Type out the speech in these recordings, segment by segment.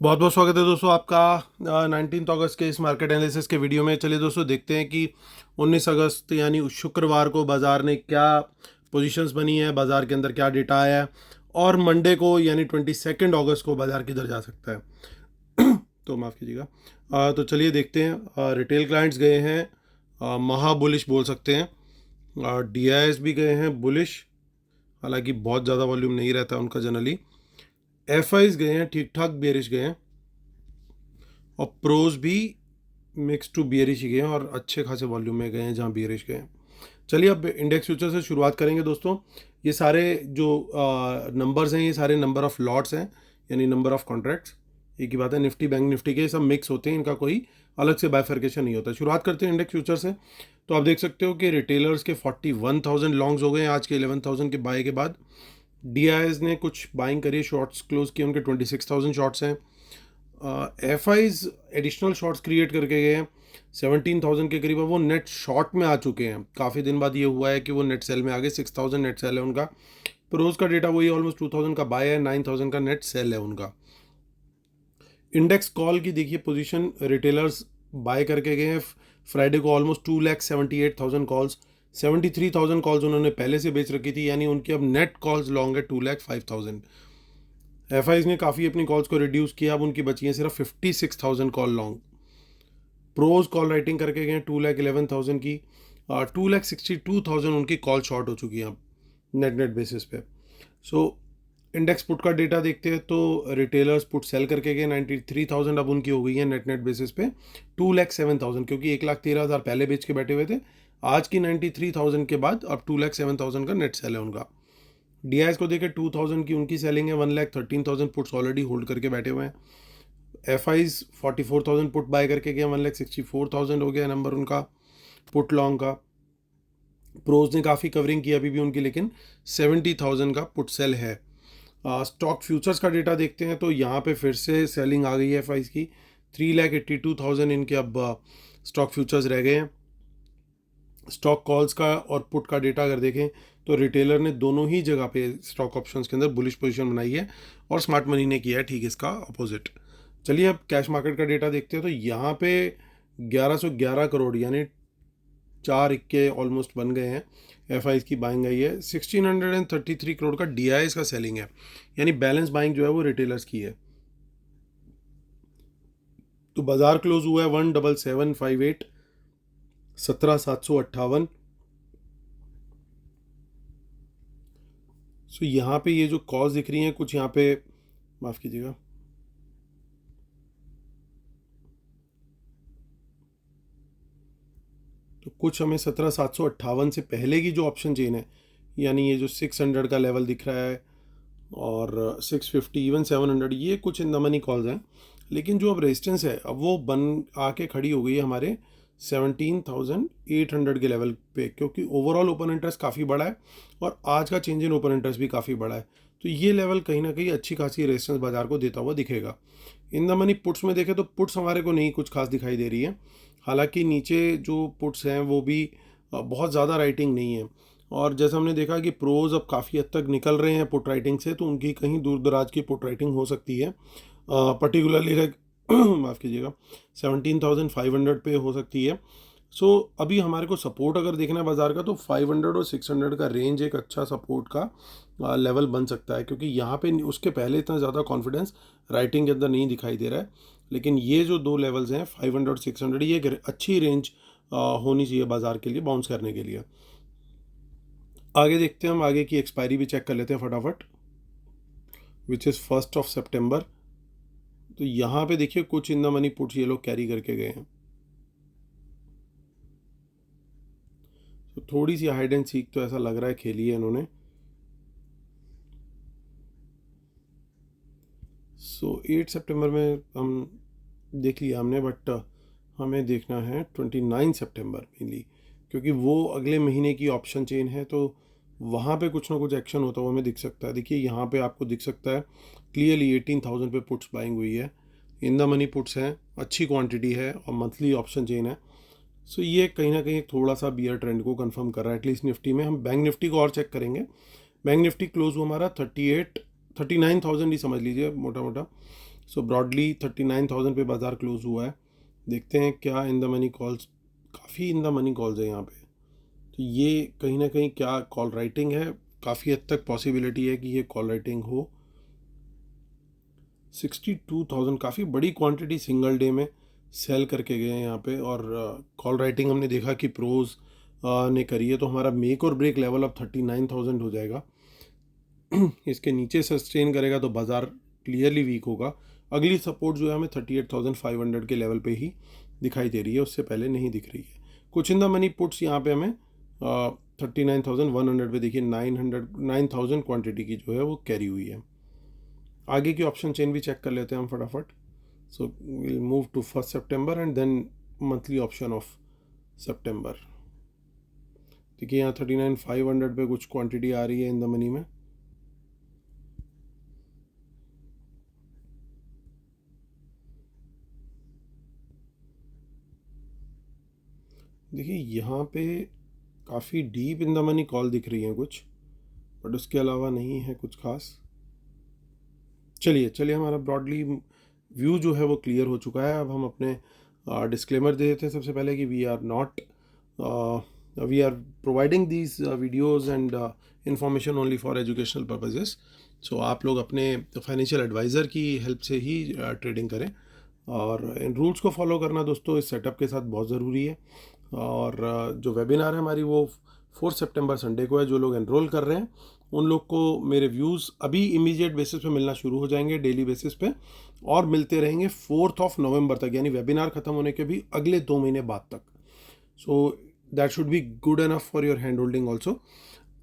बहुत बहुत स्वागत है दोस्तों आपका 19 अगस्त के इस मार्केट एनालिसिस के वीडियो में। चलिए दोस्तों देखते हैं कि 19 अगस्त यानी शुक्रवार को बाज़ार ने क्या पोजीशंस बनी है, बाज़ार के अंदर क्या डेटा आया है और मंडे को यानी 22 अगस्त को बाज़ार किधर जा सकता है। तो माफ़ कीजिएगा। तो चलिए देखते हैं। रिटेल क्लाइंट्स गए हैं महा बुलिश बोल सकते हैं। DIs भी गए हैं बुलिश, हालांकि बहुत ज़्यादा वॉल्यूम नहीं रहता उनका जनरली। FIs गए हैं ठीक ठाक बेरिश गए हैं और प्रोज भी मिक्स टू बियरिश ही गए हैं और अच्छे खासे वॉल्यूम में गए हैं जहाँ बियरिश गए हैं। चलिए अब इंडेक्स फ्यूचर से शुरुआत करेंगे दोस्तों। ये सारे जो नंबर्स हैं ये सारे नंबर ऑफ लॉट्स हैं, यानी नंबर ऑफ कॉन्ट्रैक्ट्स। एक ही बात है, निफ्टी बैंक निफ्टी के सब मिक्स होते हैं, इनका कोई अलग से बाइफर्केशन नहीं होता। शुरुआत करते हैं इंडेक्स फ्यूचर से। तो आप देख सकते हो कि रिटेलर्स के 41,000 लॉन्ग्स हो गए हैं आज के 11,000 के बाय के बाद। DIs ने कुछ बाइंग करी, शॉर्ट्स क्लोज किए, उनके 26,000 शॉर्ट्स हैं। FIs एडिशनल शॉर्ट्स क्रिएट करके गए हैं 17,000 के करीब। वो नेट शॉर्ट में आ चुके हैं, काफ़ी दिन बाद ये हुआ है कि वो नेट सेल में आ गए। 6,000 नेट सेल है उनका। प्रोज का डेटा वही ऑलमोस्ट 2,000 का बाय है, 9,000 का नेट सेल है उनका। इंडेक्स कॉल की देखिए पोजीशन, रिटेलर्स बाय करके गए हैं फ्राइडे को ऑलमोस्ट 2,78,000 कॉल्स। 73,000 कॉल्स उन्होंने पहले से बेच रखी थी, यानी उनकी अब नेट कॉल्स लॉन्ग है 2,05,000। FIs ने काफ़ी अपनी कॉल्स को रिड्यूस किया, अब उनकी बची है सिर्फ 56,000 कॉल लॉन्ग। प्रोज कॉल राइटिंग करके गए 2,11,000 की। 2,62,000 उनकी कॉल शॉर्ट हो चुकी है अब नेट नेट बेसिस पे। सो इंडेक्स पुट का डेटा देखते हैं तो रिटेलर्स पुट सेल करके गए 93,000 अब उनकी हो गई है नेट नेट बेसिस पे 2,07,000, क्योंकि 1,13,000 पहले बेच के बैठे हुए थे। आज की 93,000 के बाद अब 2,07,000 का नेट सेल है उनका। DIs को देखे 2,000 की उनकी सेलिंग है, 1,13,000 पुट्स ऑलरेडी होल्ड करके बैठे हुए हैं। FIs 44,000 पुट बाय करके गए, 1,64,000 हो गया नंबर उनका पुट लॉन्ग का। प्रोज ने काफ़ी कवरिंग की अभी भी उनकी, लेकिन 70,000 का पुट सेल है। स्टॉक फ्यूचर्स का डेटा देखते हैं तो यहाँ पे फिर से सेलिंग आ गई है FIs की। 3,82,000 इनके अब स्टॉक फ्यूचर्स रह गए हैं। स्टॉक कॉल्स का और पुट का डेटा अगर देखें तो रिटेलर ने दोनों ही जगह पे स्टॉक ऑप्शंस के अंदर बुलिश पोजीशन बनाई है और स्मार्ट मनी ने किया है ठीक इसका अपोजिट। चलिए अब कैश मार्केट का डेटा देखते हैं तो यहाँ पे 1,111 करोड़ यानी 4 इक्के ऑलमोस्ट बन गए हैं। FIs की बाइंग आई है। 1,633 करोड़ का DIs का सेलिंग है, यानी बैलेंस बाइंग जो है वो रिटेलर्स की है। तो बाजार क्लोज हुआ है 1,7758, 17,758। सो यहाँ पे ये जो कॉज दिख रही हैं कुछ, यहाँ पे माफ़ कीजिएगा, तो कुछ हमें 17,758 से पहले की जो ऑप्शन चेन है, यानी ये जो 600 का लेवल दिख रहा है और 650 इवन 700, ये कुछ इन द मनी कॉल्स हैं। लेकिन जो अब रेजिस्टेंस है अब वो बन आके खड़ी हो गई है हमारे 17,800 के लेवल पे, क्योंकि ओवरऑल ओपन इंटरेस्ट काफ़ी बड़ा है और आज का चेंज इन ओपन इंटरेस्ट भी काफ़ी बड़ा है। तो ये लेवल कहीं ना कहीं अच्छी खासी रेजिस्टेंस बाजार को देता हुआ दिखेगा। इन द मनी पुट्स में देखें तो पुट्स हमारे को नहीं कुछ खास दिखाई दे रही है, हालांकि नीचे जो पुट्स हैं वो भी बहुत ज़्यादा राइटिंग नहीं है। और जैसा हमने देखा कि प्रोज अब काफ़ी हद तक निकल रहे हैं पुट राइटिंग से, तो उनकी कहीं दूर दराज की पुट राइटिंग हो सकती है। पर्टिकुलरली माफ़ कीजिएगा 17,500 पे हो सकती है। सो अभी हमारे को सपोर्ट अगर देखना है बाज़ार का तो 500 और 600 का रेंज एक अच्छा सपोर्ट का लेवल बन सकता है, क्योंकि यहाँ पे उसके पहले इतना ज़्यादा कॉन्फिडेंस राइटिंग के अंदर नहीं दिखाई दे रहा है। लेकिन ये जो दो लेवल्स हैं 500 और 600, ये एक अच्छी रेंज होनी चाहिए बाज़ार के लिए बाउंस करने के लिए। आगे देखते हैं, हम आगे की एक्सपायरी भी चेक कर लेते हैं फटाफट, विच इज़ 1 सितंबर। तो यहाँ पे देखिए कुछ इन द मनी पुट्स ये लोग कैरी करके गए हैं। तो थोड़ी सी हाइड एंड सीक तो ऐसा लग रहा है खेली है इन्होंने। सो 8 सितंबर में हम देख लिया हमने, बट हमें देखना है 29 सितंबर मेनली, क्योंकि वो अगले महीने की ऑप्शन चेन है, तो वहाँ पे कुछ ना कुछ एक्शन होता हुआ हमें दिख सकता है। देखिए यहाँ पे आपको दिख सकता है क्लियरली 18,000 पे पुट्स बाइंग हुई है। इन द मनी पुट्स हैं, अच्छी क्वांटिटी है और मंथली ऑप्शन चेन है। सो ये कहीं ना कहीं थोड़ा सा बियर ट्रेंड को कंफर्म कर रहा है एटलीस्ट निफ्टी में। हम बैंक निफ्टी को और चेक करेंगे। बैंक निफ्टी क्लोज हुआ हमारा 39,000 ही समझ लीजिए मोटा मोटा। सो ब्रॉडली 39,000 पे बाज़ार क्लोज हुआ है। देखते हैं क्या इन द मनी कॉल्स, काफ़ी इन द मनी कॉल्स है यहाँ पे। तो ये कहीं ना कहीं क्या कॉल राइटिंग है, काफ़ी हद तक पॉसिबिलिटी है कि ये कॉल राइटिंग हो। 62,000 काफ़ी बड़ी क्वांटिटी सिंगल डे में सेल करके गए हैं यहाँ पे। और कॉल राइटिंग हमने देखा कि प्रोज ने करी है, तो हमारा मेक और ब्रेक लेवल अब 39,000 हो जाएगा। इसके नीचे सस्टेन करेगा तो बाज़ार क्लियरली वीक होगा। अगली सपोर्ट जो है हमें 38,500 के लेवल पे ही दिखाई दे रही है, उससे पहले नहीं दिख रही है। कुछ इन द मनी पुट्स यहाँ पे हमें 39,100 पे देखिए 9,000 क्वांटिटी की जो है वो कैरी हुई है। आगे की ऑप्शन चेन भी चेक कर लेते हैं हम फटाफट। So will move to 1 September and then monthly option of September. देखिए यहाँ 39,500 पे कुछ क्वांटिटी आ रही है इन द मनी में। देखिए यहाँ पे काफ़ी deep in the money call दिख रही हैं कुछ, बट उसके अलावा नहीं है कुछ खास। चलिए हमारा ब्रॉडली व्यू जो है वो क्लियर हो चुका है। अब हम अपने डिस्क्लेमर दे देते हैं सबसे पहले कि we are providing these videos and information only for educational purposes. So आप लोग अपने फाइनेंशियल एडवाइज़र की हेल्प से ही ट्रेडिंग करें, और इन रूल्स को फॉलो करना दोस्तों इस सेटअप के साथ बहुत ज़रूरी है। और जो वेबिनार है हमारी वो 4 सितंबर संडे को है। जो लोग एनरोल कर रहे हैं उन लोग को मेरे व्यूज़ अभी इमीडिएट बेसिस पे मिलना शुरू हो जाएंगे, डेली बेसिस पे, और मिलते रहेंगे 4 नवंबर तक, यानी वेबिनार ख़त्म होने के भी अगले 2 महीने बाद तक। So that should be good enough for your hand holding also.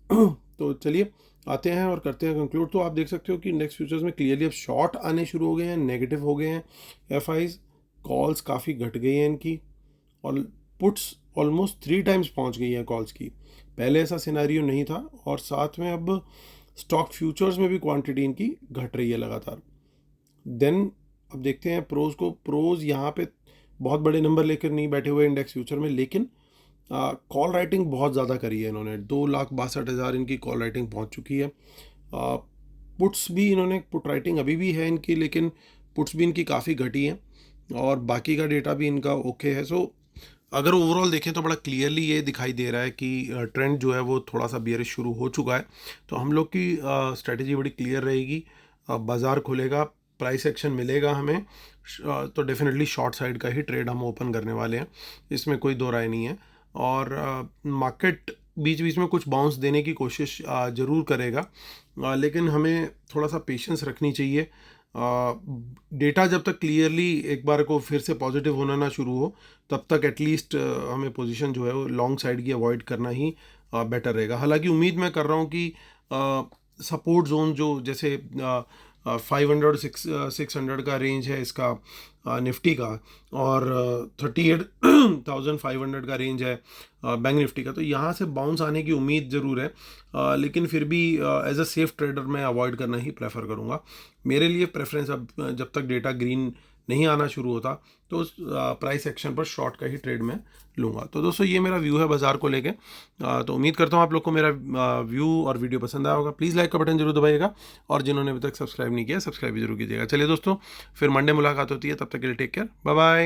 तो चलिए आते हैं और करते हैं कंक्लूड। तो आप देख सकते हो कि इंडेक्स फ्यूचर्स में क्लियरली अब शॉर्ट आने शुरू हो गए हैं, नेगेटिव हो गए हैं एफआईज, कॉल्स काफ़ी घट गई हैं इनकी, और पुट्स ऑलमोस्ट 3 टाइम्स पहुंच गई है कॉल्स की। पहले ऐसा सिनेरियो नहीं था। और साथ में अब स्टॉक फ्यूचर्स में भी क्वांटिटी इनकी घट रही है लगातार। देन अब देखते हैं प्रोज को। प्रोज यहाँ पे बहुत बड़े नंबर लेकर नहीं बैठे हुए इंडेक्स फ्यूचर में, लेकिन कॉल राइटिंग बहुत ज़्यादा करी है इन्होंने। 2,62,000 इनकी कॉल राइटिंग पहुँच चुकी है। पुट्स भी इन्होंने, पुट राइटिंग अभी भी है इनकी, लेकिन पुट्स भी इनकी काफ़ी घटी हैं, और बाकी का डेटा भी इनका ओके है। सो अगर ओवरऑल देखें तो बड़ा क्लियरली ये दिखाई दे रहा है कि ट्रेंड जो है वो थोड़ा सा बियरिश शुरू हो चुका है। तो हम लोग की स्ट्रेटजी बड़ी क्लियर रहेगी। बाज़ार खुलेगा, प्राइस एक्शन मिलेगा हमें, तो डेफिनेटली शॉर्ट साइड का ही ट्रेड हम ओपन करने वाले हैं, इसमें कोई दो राय नहीं है। और मार्केट बीच बीच में कुछ बाउंस देने की कोशिश ज़रूर करेगा, लेकिन हमें थोड़ा सा पेशेंस रखनी चाहिए। डेटा जब तक क्लियरली एक बार को फिर से पॉजिटिव होना ना शुरू हो, तब तक एटलीस्ट हमें पोजीशन जो है वो लॉन्ग साइड की अवॉइड करना ही बेटर रहेगा। हालांकि उम्मीद मैं कर रहा हूँ कि सपोर्ट जोन जो जैसे 500 600 का रेंज है इसका निफ्टी का, और 38,500 का रेंज है बैंक निफ्टी का, तो यहाँ से बाउंस आने की उम्मीद ज़रूर है। लेकिन फिर भी एज अ सेफ ट्रेडर मैं अवॉइड करना ही प्रेफर करूँगा। मेरे लिए प्रेफरेंस अब जब तक डेटा ग्रीन नहीं आना शुरू होता तो प्राइस एक्शन पर शॉर्ट का ही ट्रेड में लूँगा। तो दोस्तों ये मेरा व्यू है बाज़ार को लेके। तो उम्मीद करता हूँ आप लोग को मेरा व्यू और वीडियो पसंद आया होगा। प्लीज़ लाइक का बटन जरूर दबाइएगा, और जिन्होंने अभी तक सब्सक्राइब नहीं किया सब्सक्राइब भी जरूर कीजिएगा। चलिए दोस्तों, फिर मंडे मुलाकात होती है, तब तक के लिए टेक केयर, बाय बाय।